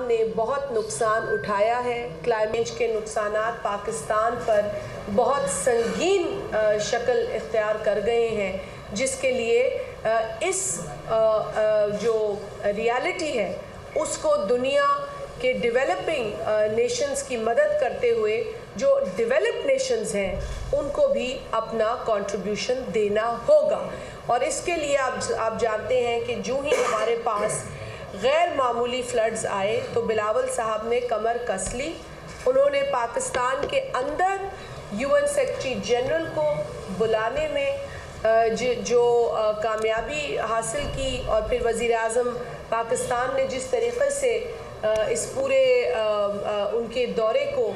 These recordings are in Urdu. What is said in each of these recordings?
پاکستان نے بہت نقصان اٹھایا ہے. کلائمیٹ کے نقصانات پاکستان پر بہت سنگین شکل اختیار کر گئے ہیں، جس کے لیے اس جو ریالٹی ہے اس کو دنیا کے ڈیولپنگ نیشنز کی مدد کرتے ہوئے جو ڈیولپڈ نیشنز ہیں ان کو بھی اپنا کنٹریبیوشن دینا ہوگا. اور اس کے لیے آپ جانتے ہیں کہ جو ہی ہمارے پاس غیر معمولی فلڈز آئے تو بلاول صاحب نے کمر کس لی. انہوں نے پاکستان کے اندر UN سیکرٹری جنرل کو بلانے میں جو کامیابی حاصل کی، اور پھر وزیر اعظم پاکستان نے جس طریقے سے اس پورے ان کے دورے کو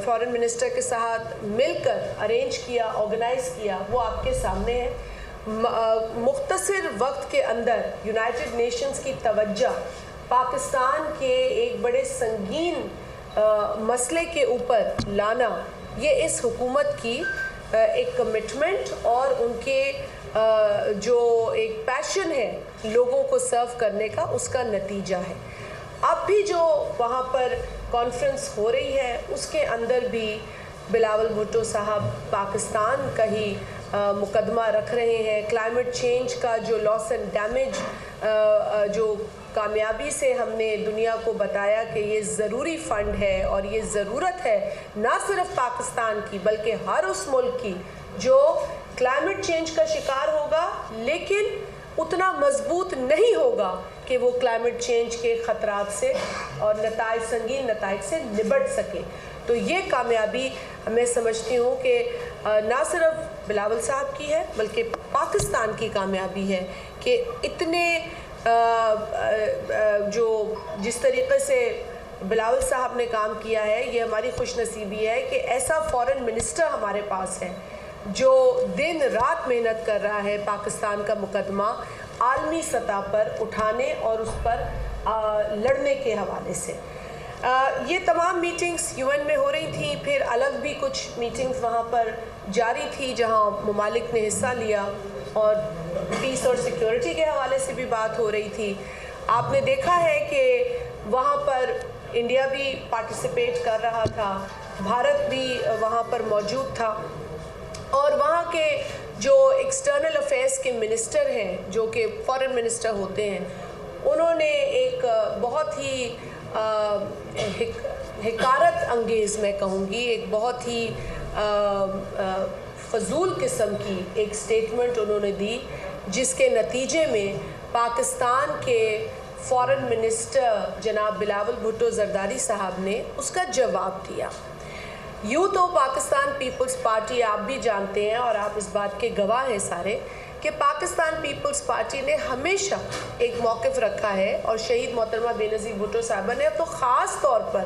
فارن منسٹر کے ساتھ مل کر ارینج کیا، آرگنائز کیا، وہ آپ کے سامنے ہے. مختصر وقت کے اندر یونائٹڈ نیشنز کی توجہ پاکستان کے ایک بڑے سنگین مسئلے کے اوپر لانا، یہ اس حکومت کی ایک کمٹمنٹ اور ان کے جو ایک پیشن ہے لوگوں کو سرو کرنے کا، اس کا نتیجہ ہے. اب بھی جو وہاں پر کانفرنس ہو رہی ہے اس کے اندر بھی بلاول بھٹو صاحب پاکستان کا ہی مقدمہ رکھ رہے ہیں. کلائمیٹ چینج کا جو لاس اینڈ ڈیمیج جو کامیابی سے ہم نے دنیا کو بتایا کہ یہ ضروری فنڈ ہے اور یہ ضرورت ہے نہ صرف پاکستان کی بلکہ ہر اس ملک کی جو کلائمیٹ چینج کا شکار ہوگا لیکن اتنا مضبوط نہیں ہوگا کہ وہ کلائمیٹ چینج کے خطرات سے اور سنگین نتائج سے نبٹ سکے. تو یہ کامیابی میں سمجھتی ہوں کہ نہ صرف بلاول صاحب کی ہے بلکہ پاکستان کی کامیابی ہے کہ اتنے جو جس طریقے سے بلاول صاحب نے کام کیا ہے، یہ ہماری خوش نصیبی ہے کہ ایسا فارن منسٹر ہمارے پاس ہے جو دن رات محنت کر رہا ہے پاکستان کا مقدمہ عالمی سطح پر اٹھانے اور اس پر لڑنے کے حوالے سے. یہ تمام میٹنگز UN میں ہو رہی تھیں، پھر الگ بھی کچھ میٹنگز وہاں پر جاری تھی جہاں ممالک نے حصہ لیا، اور پیس اور سیکیورٹی کے حوالے سے بھی بات ہو رہی تھی. آپ نے دیکھا ہے کہ وہاں پر انڈیا بھی پارٹیسپیٹ کر رہا تھا، بھارت بھی وہاں پر موجود تھا، اور وہاں کے جو ایکسٹرنل افیئرس کے منسٹر ہیں جو کہ فارن منسٹر ہوتے ہیں، انہوں نے ایک بہت ہی حقارت انگیز میں کہوں گی ایک بہت ہی فضول قسم کی ایک سٹیٹمنٹ انہوں نے دی، جس کے نتیجے میں پاکستان کے فارن منسٹر جناب بلاول بھٹو زرداری صاحب نے اس کا جواب دیا. یوں تو پاکستان پیپلز پارٹی آپ بھی جانتے ہیں اور آپ اس بات کے گواہ ہیں سارے کہ پاکستان پیپلز پارٹی نے ہمیشہ ایک موقف رکھا ہے، اور شہید محترمہ بے نظیر بھٹو صاحبہ نے تو خاص طور پر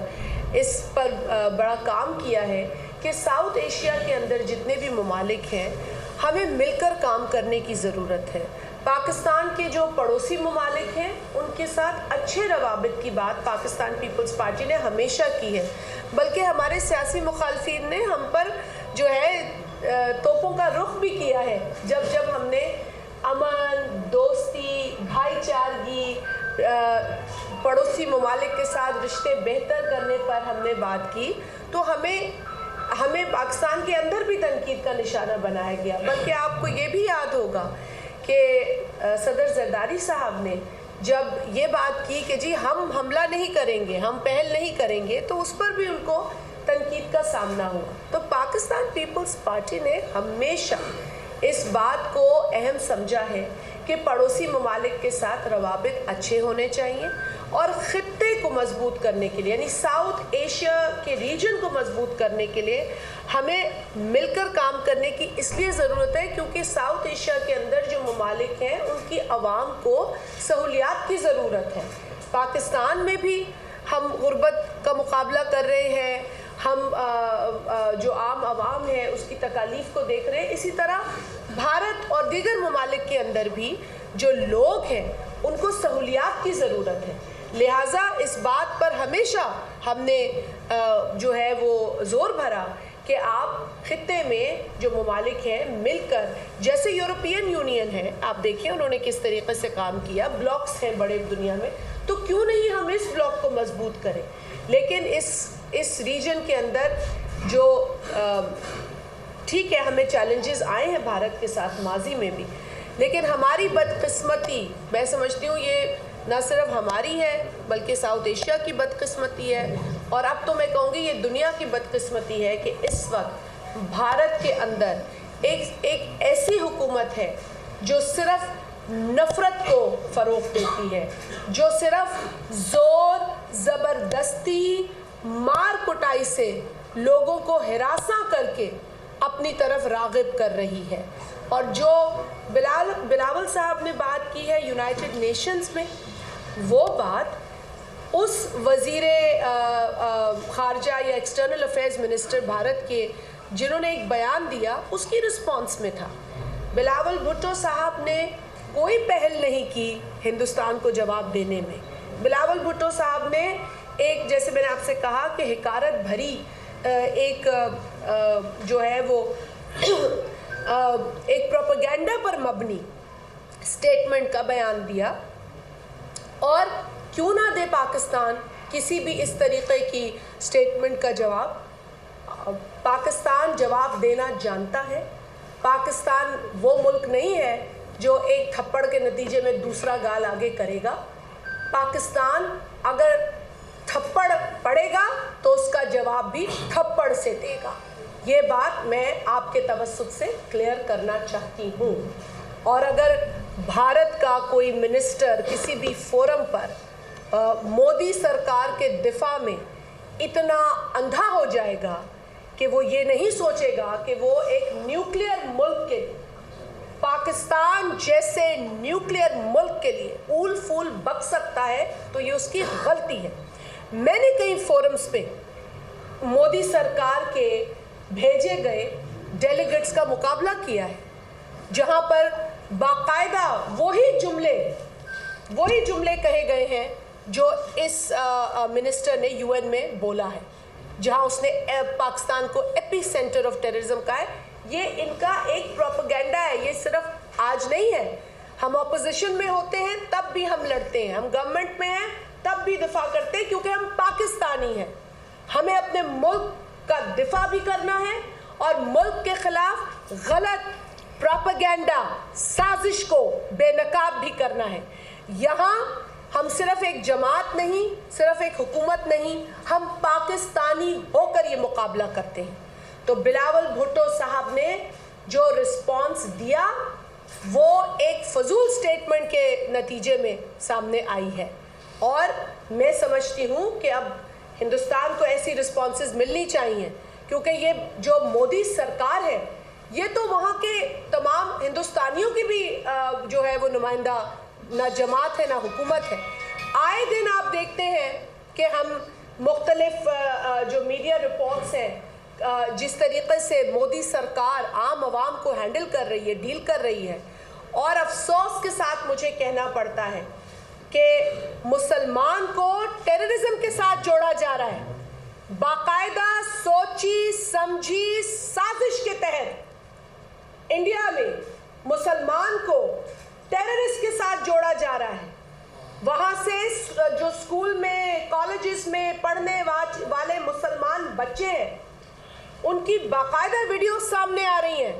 اس پر بڑا کام کیا ہے کہ ساؤتھ ایشیا کے اندر جتنے بھی ممالک ہیں ہمیں مل کر کام کرنے کی ضرورت ہے. پاکستان کے جو پڑوسی ممالک ہیں ان کے ساتھ اچھے روابط کی بات پاکستان پیپلز پارٹی نے ہمیشہ کی ہے، بلکہ ہمارے سیاسی مخالفین نے ہم پر جو ہے توپوں کا رخ بھی کیا ہے جب ہم نے امن، دوستی، بھائی چارگی، پڑوسی ممالک کے ساتھ رشتے بہتر کرنے پر ہم نے بات کی تو ہمیں پاکستان کے اندر بھی تنقید کا نشانہ بنایا گیا. بلکہ آپ کو یہ بھی یاد ہوگا کہ صدر زرداری صاحب نے جب یہ بات کی کہ جی ہم حملہ نہیں کریں گے، ہم پہل نہیں کریں گے، تو اس پر بھی ان کو تنقید کا سامنا ہوا. تو پاکستان پیپلز پارٹی نے ہمیشہ اس بات کو اہم سمجھا ہے کہ پڑوسی ممالک کے ساتھ روابط اچھے ہونے چاہیے، اور خطے کو مضبوط کرنے کے لیے یعنی ساؤتھ ایشیا کے ریجن کو مضبوط کرنے کے لیے ہمیں مل کر کام کرنے کی اس لیے ضرورت ہے کیونکہ ساؤتھ ایشیا کے اندر جو ممالک ہیں ان کی عوام کو سہولیات کی ضرورت ہے. پاکستان میں بھی ہم غربت کا مقابلہ کر رہے ہیں، ہم جو عام عوام ہے اس کی تکالیف کو دیکھ رہے ہیں. اسی طرح بھارت اور دیگر ممالک کے اندر بھی جو لوگ ہیں ان کو سہولیات کی ضرورت ہے. لہٰذا اس بات پر ہمیشہ ہم نے جو ہے وہ زور بھرا کہ آپ خطے میں جو ممالک ہیں مل کر، جیسے یورپین یونین ہے، آپ دیکھیں انہوں نے کس طریقے سے کام کیا، بلاکس ہیں بڑے دنیا میں، تو کیوں نہیں ہم اس بلاک کو مضبوط کریں. لیکن اس ریجن کے اندر جو ٹھیک ہے ہمیں چیلنجز آئے ہیں بھارت کے ساتھ ماضی میں بھی، لیکن ہماری بدقسمتی، میں سمجھتی ہوں یہ نہ صرف ہماری ہے بلکہ ساؤتھ ایشیا کی بدقسمتی ہے، اور اب تو میں کہوں گی یہ دنیا کی بدقسمتی ہے کہ اس وقت بھارت کے اندر ایک ایسی حکومت ہے جو صرف نفرت کو فروغ دیتی ہے، جو صرف زور زبردستی مار کٹائی سے لوگوں کو ہراساں کر کے اپنی طرف راغب کر رہی ہے. اور جو بلاول صاحب نے بات کی ہے یونائٹڈ نیشنز میں، وہ بات اس وزیر خارجہ یا ایکسٹرنل افیئرز منسٹر بھارت کے جنہوں نے ایک بیان دیا اس کی رسپانس میں تھا. بلاول بھٹو صاحب نے کوئی پہل نہیں کی ہندوستان کو جواب دینے میں. بلاول بھٹو صاحب نے ایک، جیسے میں نے آپ سے کہا کہ حقارت بھری ایک جو ہے وہ ایک پروپیگنڈا پر مبنی سٹیٹمنٹ کا بیان دیا. اور کیوں نہ دے پاکستان کسی بھی اس طریقے کی سٹیٹمنٹ کا جواب؟ پاکستان جواب دینا جانتا ہے. پاکستان وہ ملک نہیں ہے جو ایک تھپڑ کے نتیجے میں دوسرا گال آگے کرے گا. پاکستان اگر تھپڑ پڑے گا تو اس کا جواب بھی تھپڑ سے دے گا. یہ بات میں آپ کے توسط سے کلیئر کرنا چاہتی ہوں. اور اگر بھارت کا کوئی منسٹر کسی بھی فورم پر مودی سرکار کے دفاع میں اتنا اندھا ہو جائے گا کہ وہ یہ نہیں سوچے گا کہ وہ ایک نیوکلیئر ملک کے لیے، پاکستان جیسے نیوکلیئر ملک کے لیے اول پھول بک سکتا ہے، تو یہ اس کی غلطی ہے. میں نے کئی فورمز پہ مودی سرکار کے بھیجے گئے ڈیلیگیٹس کا مقابلہ کیا ہے، جہاں پر باقاعدہ وہی جملے کہے گئے ہیں جو اس منسٹر نے یو این میں بولا ہے، جہاں اس نے پاکستان کو ایپی سینٹر آف ٹیررزم کہا ہے. یہ ان کا ایک پروپیگنڈا ہے، یہ صرف آج نہیں ہے. ہم اپوزیشن میں ہوتے ہیں تب بھی ہم لڑتے ہیں، ہم گورنمنٹ میں ہیں تب بھی دفاع کرتے ہیں، کیونکہ ہم پاکستانی ہیں. ہمیں اپنے ملک کا دفاع بھی کرنا ہے اور ملک کے خلاف غلط پروپیگنڈا سازش کو بے نقاب بھی کرنا ہے. یہاں ہم صرف ایک جماعت نہیں، صرف ایک حکومت نہیں، ہم پاکستانی ہو کر یہ مقابلہ کرتے ہیں. تو بلاول بھٹو صاحب نے جو رسپانس دیا وہ ایک فضول سٹیٹمنٹ کے نتیجے میں سامنے آئی ہے، اور میں سمجھتی ہوں کہ اب ہندوستان کو ایسی رسپانسز ملنی چاہیے، کیونکہ یہ جو مودی سرکار ہے یہ تو وہاں کے تمام ہندوستانیوں کی بھی جو ہے وہ نمائندہ نہ جماعت ہے نہ حکومت ہے. آئے دن آپ دیکھتے ہیں کہ ہم مختلف جو میڈیا رپورٹس ہیں جس طریقے سے مودی سرکار عام عوام کو ہینڈل کر رہی ہے، ڈیل کر رہی ہے، اور افسوس کے ساتھ مجھے کہنا پڑتا ہے کہ مسلمان کو ٹیررزم کے ساتھ جوڑا جا رہا ہے. باقاعدہ سوچی سمجھی سازش کے تحت انڈیا میں مسلمان کو ٹیررسٹ کے ساتھ جوڑا جا رہا ہے. وہاں سے جو اسکول میں کالجز میں پڑھنے والے مسلمان بچے ہیں ان کی باقاعدہ ویڈیوز سامنے آ رہی ہیں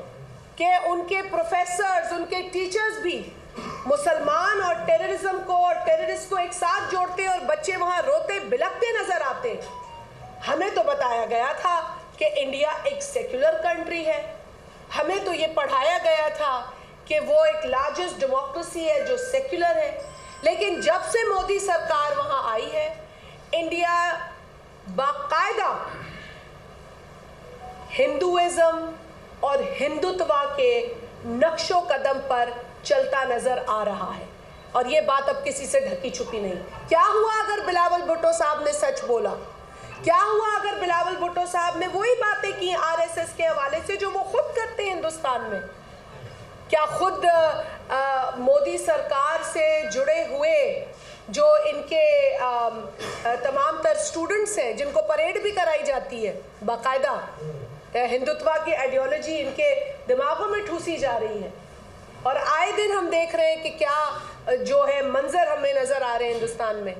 کہ ان کے پروفیسرز، ان کے ٹیچرز بھی مسلمان اور ٹیررزم کو اور ٹیررسٹ کو ایک ساتھ جوڑتے اور بچے وہاں روتے بلکتے نظر آتے. ہمیں تو بتایا گیا تھا کہ انڈیا ایک سیکولر کنٹری ہے، ہمیں تو یہ پڑھایا گیا تھا کہ وہ ایک لارجسٹ ڈیموکریسی ہے جو سیکولر ہے. لیکن جب سے مودی سرکار وہاں آئی ہے انڈیا باقاعدہ ہندوازم اور ہندوتوا کے نقش و قدم پر چلتا نظر آ رہا ہے، اور یہ بات اب کسی سے ڈھکی چھپی نہیں. کیا ہوا اگر بلاول بھٹو صاحب نے سچ بولا؟ کیا ہوا اگر بلاول بھٹو صاحب نے وہی باتیں کی آر ایس ایس کے حوالے سے جو وہ خود کرتے ہیں ہندوستان میں؟ کیا خود مودی سرکار سے جڑے ہوئے جو ان کے تمام تر سٹوڈنٹس ہیں جن کو پریڈ بھی کرائی جاتی ہے باقاعدہ، ہندوتوا کی آئیڈیالوجی ان کے دماغوں میں ٹھوسی جا رہی ہے، اور آئے دن ہم دیکھ رہے ہیں کہ کیا جو ہے منظر ہمیں نظر آ رہے ہیں ہندوستان میں.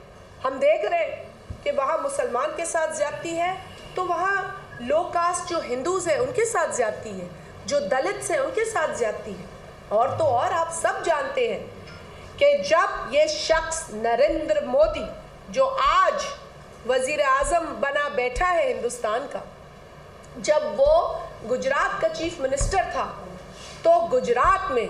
ہم دیکھ رہے ہیں کہ وہاں مسلمان کے ساتھ زیادتی ہے تو وہاں لو کاسٹ جو ہندوز ہیں ان کے ساتھ زیادتی ہے، جو دلتس ہیں ان کے ساتھ زیادتی ہے. اور تو اور آپ سب جانتے ہیں کہ جب یہ شخص نریندر مودی جو آج وزیر اعظم بنا بیٹھا ہے ہندوستان کا، جب وہ گجرات کا چیف منسٹر تھا تو گجرات میں